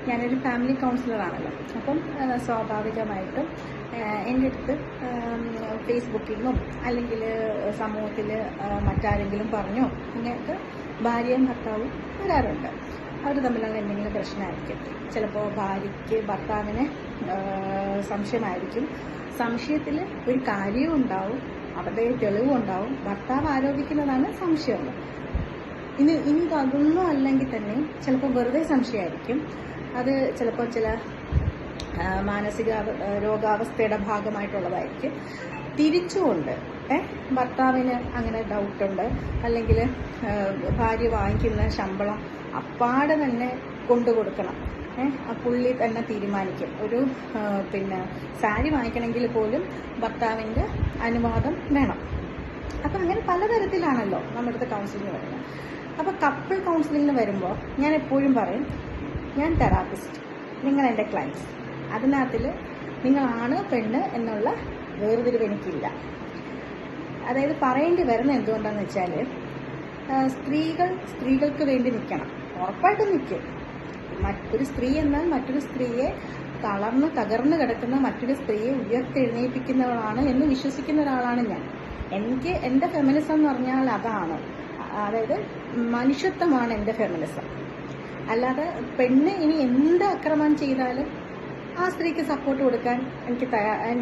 ഞാനൊരു ഫാമിലി കൗൺസിലറാണല്ലോ. അപ്പം സ്വാഭാവികമായിട്ടും എൻ്റെ അടുത്ത് ഫേസ്ബുക്കിൽ നിന്നും അല്ലെങ്കിൽ സമൂഹത്തിൽ മറ്റാരെങ്കിലും പറഞ്ഞോ അങ്ങനെയൊക്കെ ഭാര്യയും ഭർത്താവും വരാറുണ്ട്. അവർ തമ്മിലുള്ള എന്തെങ്കിലും പ്രശ്നമായിരിക്കും. ചിലപ്പോൾ ഭാര്യയ്ക്ക് ഭർത്താവിന് സംശയമായിരിക്കും. സംശയത്തിൽ ഒരു കാര്യവും ഉണ്ടാവും, അവരുടെ തെളിവും ഉണ്ടാവും. ഭർത്താവ് ആരോപിക്കുന്നതാണ് സംശയം. ഇനി അതൊന്നും അല്ലെങ്കിൽ തന്നെ ചിലപ്പോൾ വെറുതെ സംശയമായിരിക്കും. അത് ചിലപ്പോൾ ചില മാനസിക രോഗാവസ്ഥയുടെ ഭാഗമായിട്ടുള്ളതായിരിക്കും. തിരിച്ചുകൊണ്ട് ഭർത്താവിന് അങ്ങനെ ഡൗട്ടുണ്ട്, അല്ലെങ്കിൽ ഭാര്യ വാങ്ങിക്കുന്ന ശമ്പളം അപ്പാടെ തന്നെ കൊണ്ടു കൊടുക്കണം. ആ പുള്ളി തന്നെ തീരുമാനിക്കും. ഒരു സാരി വാങ്ങിക്കണമെങ്കിൽ പോലും ഭർത്താവിൻ്റെ അനുവാദം വേണം. അപ്പം അങ്ങനെ പലതരത്തിലാണല്ലോ നമ്മുടെ അടുത്ത് കൗൺസിലിംഗ് വരുന്നത്. അപ്പോൾ കപ്പിൾ കൗൺസിലിങ്ങിന് വരുമ്പോൾ ഞാൻ എപ്പോഴും പറയും, ഞാൻ തെറാപ്പിസ്റ്റ്, നിങ്ങൾ എൻ്റെ ക്ലയൻസ്. അതിനകത്തിൽ നിങ്ങളാണ് പെണ്ണ് എന്നുള്ള വേർതിരിവ് എനിക്കില്ല. അതായത് പറയേണ്ടി വരുന്നത് എന്തുകൊണ്ടാണെന്ന് വെച്ചാൽ, സ്ത്രീകൾക്ക് വേണ്ടി നിൽക്കണം, ഉറപ്പായിട്ടും നിൽക്കും. ഒരു സ്ത്രീ എന്നാൽ മറ്റൊരു സ്ത്രീയെ തകർന്ന് കിടക്കുന്ന മറ്റൊരു സ്ത്രീയെ ഉയർത്തെഴുന്നേൽപ്പിക്കുന്നവളാണ് എന്ന് വിശ്വസിക്കുന്ന ഒരാളാണ് ഞാൻ. എനിക്ക് എൻ്റെ ഫെമിനിസം എന്ന് പറഞ്ഞാൽ അതാണ്. അതായത് മനുഷ്യത്വമാണ് എൻ്റെ ഫെമിനിസം. അല്ലാതെ പെണ്ണ് ഇനി എന്ത് ആക്രമണം ചെയ്താലും ആ സ്ത്രീക്ക് സപ്പോർട്ട് കൊടുക്കാൻ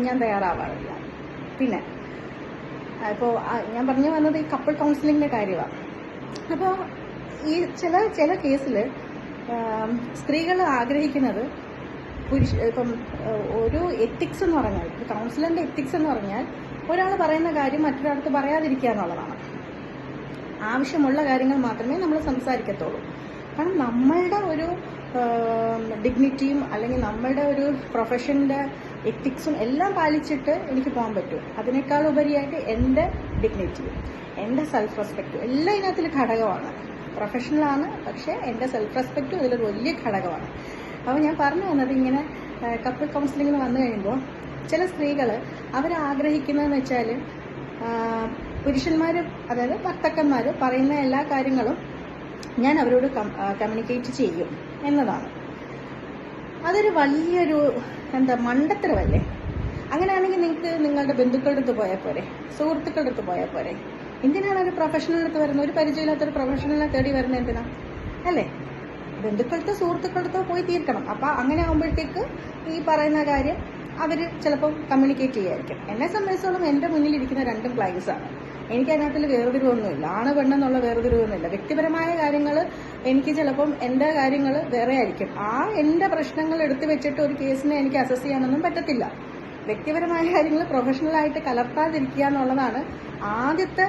ഞാൻ തയ്യാറാവാറില്ല. പിന്നെ ഇപ്പോൾ ഞാൻ പറഞ്ഞു വന്നത് ഈ കപ്പിൾ കൗൺസിലിങ്ങിൻ്റെ കാര്യമാണ്. അപ്പോൾ ഈ ചില കേസിൽ സ്ത്രീകൾ ആഗ്രഹിക്കുന്നത് ഇപ്പം ഒരു എത്തിക്സ് എന്ന് പറഞ്ഞാൽ, കൗൺസിലറിൻ്റെ എത്തിക്സ് എന്ന് പറഞ്ഞാൽ ഒരാൾ പറയുന്ന കാര്യം മറ്റൊരാൾക്ക് പറയാതിരിക്കുക എന്നുള്ളതാണ്. ആവശ്യമുള്ള കാര്യങ്ങൾ മാത്രമേ നമ്മൾ സംസാരിക്കത്തുള്ളൂ. കാരണം നമ്മളുടെ ഒരു ഡിഗ്നിറ്റിയും അല്ലെങ്കിൽ നമ്മളുടെ ഒരു പ്രൊഫഷൻ്റെ എത്തിക്സും എല്ലാം പാലിച്ചിട്ട് എനിക്ക് പോകാൻ പറ്റും. അതിനേക്കാൾ ഉപരിയായിട്ട് എൻ്റെ ഡിഗ്നിറ്റിയും എൻ്റെ സെൽഫ് റെസ്പെക്റ്റും എല്ലാം ഇതിനകത്തിൽ ഘടകമാണ്. പ്രൊഫഷണലാണ്, പക്ഷേ എൻ്റെ സെൽഫ് റെസ്പെക്റ്റും ഇതിലൊരു വലിയ ഘടകമാണ്. അപ്പോൾ ഞാൻ പറഞ്ഞു വന്നത്, ഇങ്ങനെ കപ്പിൾ കൗൺസിലിങ്ങിന് വന്നു കഴിയുമ്പോൾ ചില സ്ത്രീകൾ അവരാഗ്രഹിക്കുന്നതെന്ന് വെച്ചാൽ പുരുഷന്മാർ, അതായത് ഭർത്താക്കന്മാർ പറയുന്ന എല്ലാ കാര്യങ്ങളും ഞാൻ അവരോട് കമ്മ്യൂണിക്കേറ്റ് ചെയ്യും എന്നതാണ്. അതൊരു വലിയൊരു മണ്ടത്തരമല്ലേ? അങ്ങനെയാണെങ്കിൽ നിങ്ങൾക്ക് നിങ്ങളുടെ ബന്ധുക്കളുടെ അടുത്ത് പോയാൽ പോരെ, സുഹൃത്തുക്കളുടെ അടുത്ത് പോയാൽ പോരെ. എന്തിനാണ് ഒരു പ്രൊഫഷണലിൻ്റെ അടുത്ത് വരുന്നത്? ഒരു പരിചയമില്ലാത്തൊരു പ്രൊഫഷണലിനെ തേടി വരുന്നത് എന്തിനാ? അല്ലേ? ബന്ധുക്കളടുത്തോ സുഹൃത്തുക്കളടുത്തോ പോയി തീർക്കണം. അപ്പം അങ്ങനെ ആകുമ്പോഴത്തേക്ക് ഈ പറയുന്ന കാര്യം അവർ ചിലപ്പം കമ്മ്യൂണിക്കേറ്റ് ചെയ്യായിരിക്കും. എന്നെ സംബന്ധിച്ചോളം എൻ്റെ മുന്നിലിരിക്കുന്ന രണ്ടും ക്ലയൻസാണ്. എനിക്ക് അതിനകത്തിൽ വേർതിരിവൊന്നുമില്ല, ആണ് പെണ്ണെന്നുള്ള വേർതിരിവൊന്നുമില്ല. വ്യക്തിപരമായ കാര്യങ്ങൾ എനിക്ക് ചിലപ്പം എൻ്റെ കാര്യങ്ങൾ വേറെ ആയിരിക്കും. എൻ്റെ പ്രശ്നങ്ങൾ എടുത്തു വെച്ചിട്ട് ഒരു കേസിനെ എനിക്ക് അസസ് ചെയ്യാനൊന്നും പറ്റത്തില്ല. വ്യക്തിപരമായ കാര്യങ്ങൾ പ്രൊഫഷണലായിട്ട് കലർത്താതിരിക്കുക എന്നുള്ളതാണ് ആദ്യത്തെ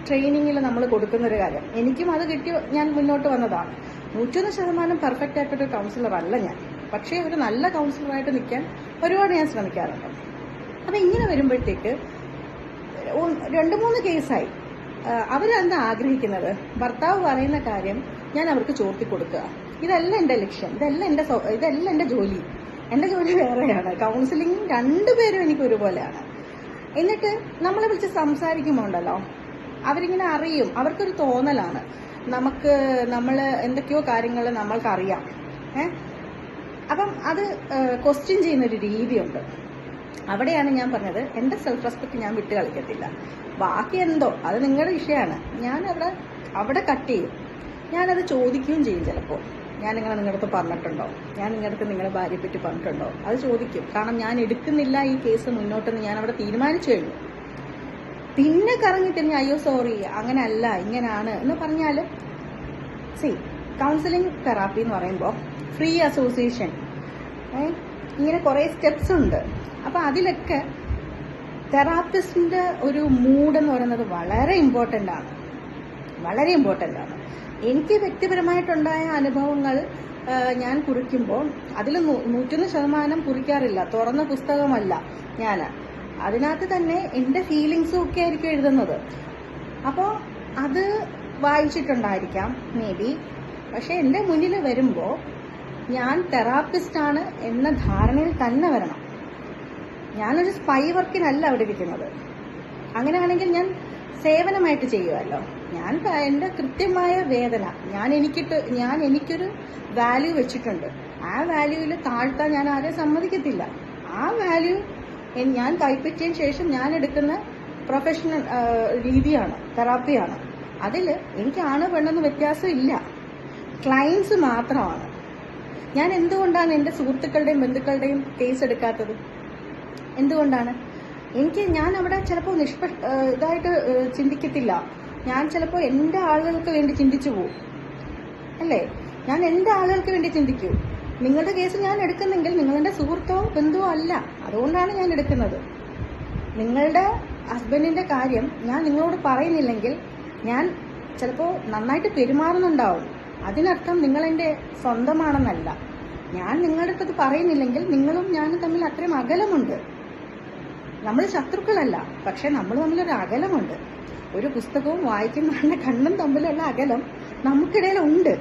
ട്രെയിനിങ്ങിൽ നമ്മൾ കൊടുക്കുന്നൊരു കാര്യം. എനിക്കും അത് കിട്ടി ഞാൻ മുന്നോട്ട് വന്നതാണ്. 101% പെർഫെക്റ്റ് ആയിട്ടൊരു കൗൺസിലർ അല്ല ഞാൻ, പക്ഷേ ഒരു നല്ല കൗൺസിലറായിട്ട് നിൽക്കാൻ ഒരുപാട് ഞാൻ ശ്രമിക്കാറുണ്ട്. അപ്പം ഇങ്ങനെ വരുമ്പോഴത്തേക്ക് 2-3 കേസായി. അവരെന്താ ആഗ്രഹിക്കുന്നത്? ഭർത്താവ് പറയുന്ന കാര്യം ഞാൻ അവർക്ക് ചോർത്തി കൊടുക്കുക. ഇതല്ല എൻ്റെ ലക്ഷ്യം, ഇതല്ല എൻ്റെ ജോലി. എൻ്റെ ജോലി വേറെയാണ്. കൗൺസിലിംഗ് രണ്ടുപേരും എനിക്ക് ഒരുപോലെയാണ്. എന്നിട്ട് നമ്മളെ വിളിച്ച് സംസാരിക്കുമ്പോൾ ഉണ്ടല്ലോ, അവരിങ്ങനെ അറിയും, അവർക്കൊരു തോന്നലാണ് നമ്മൾ എന്തൊക്കെയോ കാര്യങ്ങൾ നമ്മൾക്കറിയാം. അപ്പം അത് ക്വസ്റ്റ്യൻ ചെയ്യുന്നൊരു രീതിയുണ്ട്. അവിടെയാണ് ഞാൻ പറഞ്ഞത്, എൻ്റെ സെൽഫ് റെസ്പെക്ട് ഞാൻ വിട്ട് കളിക്കത്തില്ല. ബാക്കി എന്തോ അത് നിങ്ങളുടെ വിഷയമാണ്. ഞാൻ അവിടെ കട്ട് ചെയ്യും. ഞാനത് ചോദിക്കുകയും ചെയ്യും. ചിലപ്പോൾ ഞാൻ നിങ്ങളുടെ അടുത്ത് പറഞ്ഞിട്ടുണ്ടോ, ഞാൻ നിങ്ങളുടെ അടുത്ത് നിങ്ങളുടെ ഭാര്യയെ പറ്റി പറഞ്ഞിട്ടുണ്ടോ, അത് ചോദിക്കും. കാരണം ഞാൻ എടുക്കുന്നില്ല ഈ കേസ് മുന്നോട്ടെന്ന് ഞാൻ അവിടെ തീരുമാനിച്ചു കഴിഞ്ഞു. പിന്നെ കറങ്ങി തിരിഞ്ഞ് അയ്യോ സോറി അങ്ങനെയല്ല ഇങ്ങനെയാണ് എന്ന് പറഞ്ഞാൽ, കൗൺസിലിംഗ് തെറാപ്പി എന്ന് പറയുമ്പോൾ ഫ്രീ അസോസിയേഷൻ, ഇങ്ങനെ കുറേ സ്റ്റെപ്സ് ഉണ്ട്. അപ്പം അതിലൊക്കെ തെറാപ്പിസ്റ്റിൻ്റെ ഒരു മൂഡ് എന്ന് പറയുന്നത് വളരെ ഇമ്പോർട്ടൻ്റ് ആണ്. എനിക്ക് വ്യക്തിപരമായിട്ടുണ്ടായ അനുഭവങ്ങൾ ഞാൻ കുറിക്കുമ്പോൾ അതിൽ 101% കുറിക്കാറില്ല. തുറന്ന പുസ്തകമല്ല ഞാൻ. അതിനകത്ത് തന്നെ എൻ്റെ ഫീലിങ്സും ഒക്കെ ആയിരിക്കും എഴുതുന്നത്. അപ്പോൾ അത് വായിച്ചിട്ടുണ്ടായിരിക്കാം മേ ബി. പക്ഷെ എൻ്റെ മുന്നിൽ വരുമ്പോൾ ഞാൻ തെറാപ്പിസ്റ്റാണ് എന്ന ധാരണയിൽ തന്നെ വരണം. ഞാനൊരു സ്പൈ വർക്കിനല്ല അവിടെ ഇരിക്കുന്നത്. അങ്ങനെയാണെങ്കിൽ ഞാൻ സേവനമായിട്ട് ചെയ്യുമല്ലോ. ഞാൻ എൻ്റെ കൃത്യമായ വേദന ഞാൻ എനിക്കൊരു വാല്യൂ വെച്ചിട്ടുണ്ട്. ആ വാല്യൂവിൽ താഴ്ത്താൻ ഞാൻ ആരെയും സമ്മതിക്കത്തില്ല. ആ വാല്യൂ ഞാൻ കൈപ്പറ്റിയതിന് ശേഷം ഞാൻ എടുക്കുന്ന പ്രൊഫഷണൽ രീതിയാണ്, തെറാപ്പിയാണ്. അതിൽ എനിക്ക് ആണ് പെണ്ണെന്ന് വ്യത്യാസം ഇല്ല, ക്ലയൻസ് മാത്രമാണ്. ഞാൻ എന്തുകൊണ്ടാണ് എൻ്റെ സുഹൃത്തുക്കളുടെയും ബന്ധുക്കളുടെയും കേസ് എടുക്കാത്തത്? എന്തുകൊണ്ടാണ്? ഞാൻ അവിടെ ചിലപ്പോൾ ഇതായിട്ട് ചിന്തിക്കത്തില്ല. ഞാൻ ചിലപ്പോൾ എൻ്റെ ആളുകൾക്ക് വേണ്ടി ചിന്തിച്ചു പോകും, അല്ലേ? ഞാൻ എൻ്റെ ആളുകൾക്ക് വേണ്ടി ചിന്തിക്കൂ. നിങ്ങളുടെ കേസ് ഞാൻ എടുക്കുന്നെങ്കിൽ നിങ്ങളുടെ സുഹൃത്തോ ബന്ധുവോ അല്ല, അതുകൊണ്ടാണ് ഞാൻ എടുക്കുന്നത്. നിങ്ങളുടെ ഹസ്ബൻഡിന്റെ കാര്യം ഞാൻ നിങ്ങളോട് പറയുന്നില്ലെങ്കിൽ ഞാൻ ചിലപ്പോൾ നന്നായിട്ട് പെരുമാറുന്നുണ്ടാവും. അതിനർത്ഥം നിങ്ങളെന്റെ സ്വന്തമാണെന്നല്ല. ഞാൻ നിങ്ങളുടെ അടുത്തത് പറയുന്നില്ലെങ്കിൽ നിങ്ങളും ഞാനും തമ്മിൽ അത്രയും അകലമുണ്ട്. നമ്മൾ ശത്രുക്കളല്ല, പക്ഷെ നമ്മൾ തമ്മിലൊരു അകലമുണ്ട്. ഒരു പുസ്തകവും വായിക്കുന്ന കണ്ണും തമ്മിലുള്ള അകലം നമുക്കിടയിലുണ്ട്.